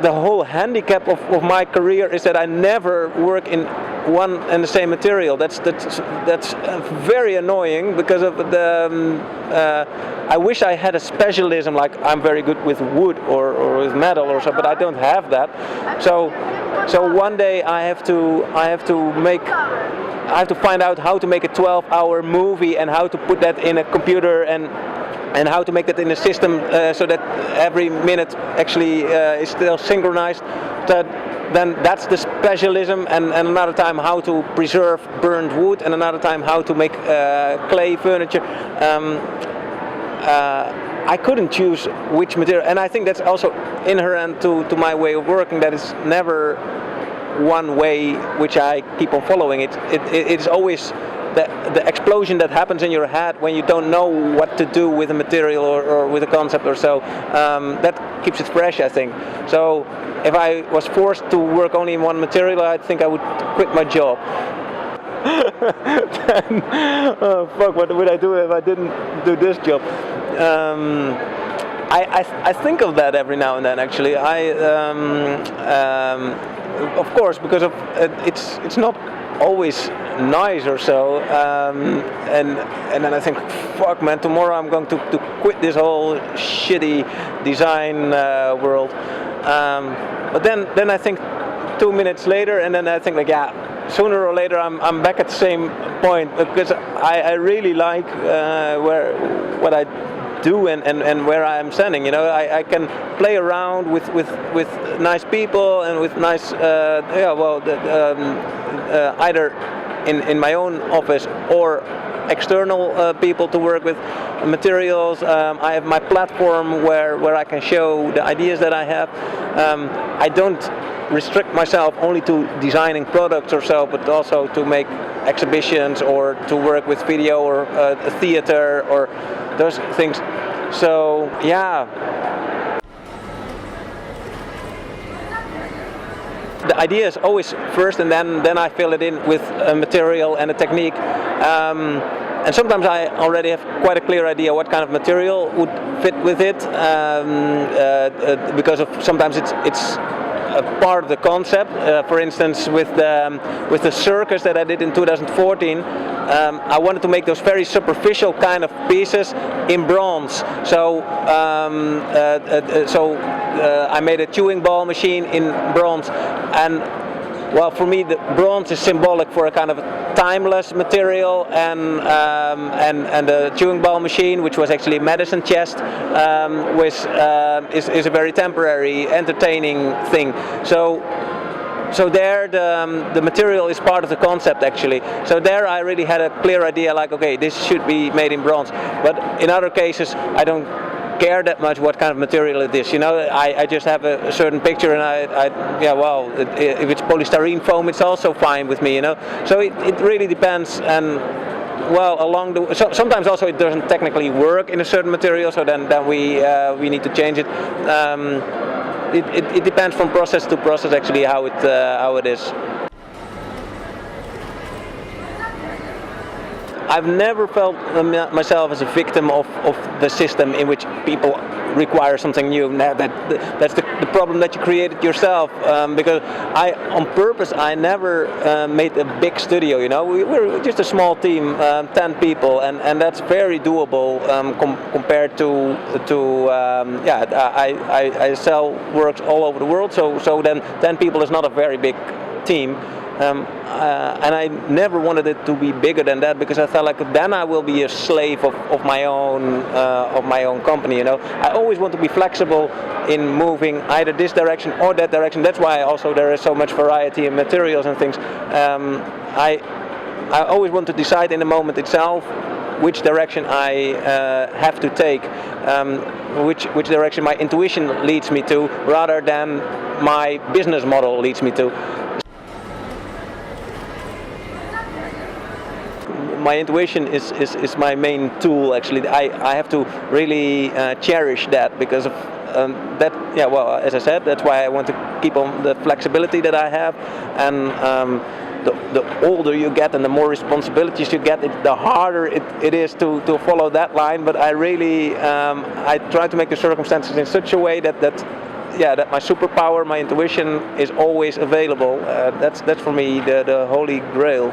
the whole handicap of my career is that I never work in one and the same material. That's very annoying because of the. I wish I had a specialism, like I'm very good with wood or with metal or so, but I don't have that. So one day I have to find out how to make a 12-hour movie and how to put that in a computer and how to make that in a system so that every minute actually is still synchronized. Then that's the specialism, and another time how to preserve burned wood, and another time how to make clay furniture. I couldn't choose which material, and I think that's also inherent to my way of working, that it's never one way which I keep on following. It's always the explosion that happens in your head when you don't know what to do with a material or with a concept or so. That keeps it fresh, I think. So if I was forced to work only in one material, I think I would quit my job. Then, oh fuck, what would I do if I didn't do this job? I think of that every now and then, actually. Of course, because of it's not always nice or so, and then I think, fuck man, tomorrow I'm going to quit this whole shitty design world. But then I think 2 minutes later, and then I think like, yeah, sooner or later I'm back at the same point, because I really like what I do and where I am standing. You know, I can play around with nice people and with nice either in my own office or external people to work with materials. I have my platform where I can show the ideas that I have. I don't restrict myself only to designing products or so, but also to make exhibitions or to work with video or theater or those things. So yeah, the idea is always first, and then I fill it in with a material and a technique. And sometimes I already have quite a clear idea what kind of material would fit with it, because of sometimes it's a part of the concept. For instance, with the circus that I did in 2014, I wanted to make those very superficial kind of pieces in bronze. So I made a chewing ball machine in bronze, and well, for me, the bronze is symbolic for a kind of timeless material, and the chewing ball machine, which was actually a medicine chest, is a very temporary, entertaining thing. So there, the material is part of the concept, actually. So there, I really had a clear idea, like, okay, this should be made in bronze. But in other cases, I don't care that much what kind of material it is. You know, I just have a certain picture, and if it's polystyrene foam, it's also fine with me. You know, so it really depends. And well, sometimes also it doesn't technically work in a certain material, so then we need to change it. It depends from process to process, actually, how it is. I've never felt myself as a victim of the system in which people require something new. That's the problem that you created yourself. Because on purpose, I never made a big studio. You know, we're just a small team, 10 people, and that's very doable compared to I sell works all over the world. So then 10 people is not a very big team. And I never wanted it to be bigger than that, because I felt like then I will be a slave of my own company. You know, I always want to be flexible in moving either this direction or that direction. That's why also there is so much variety in materials and things. I always want to decide in the moment itself which direction I have to take, which direction my intuition leads me to, rather than my business model leads me to. My intuition is my main tool, actually. I have to really cherish that, because of that. Yeah, well, as I said, that's why I want to keep on the flexibility that I have. And the older you get and the more responsibilities you get, the harder it is to follow that line. But I really I try to make the circumstances in such a way that that my superpower, my intuition, is always available. That's for me the holy grail.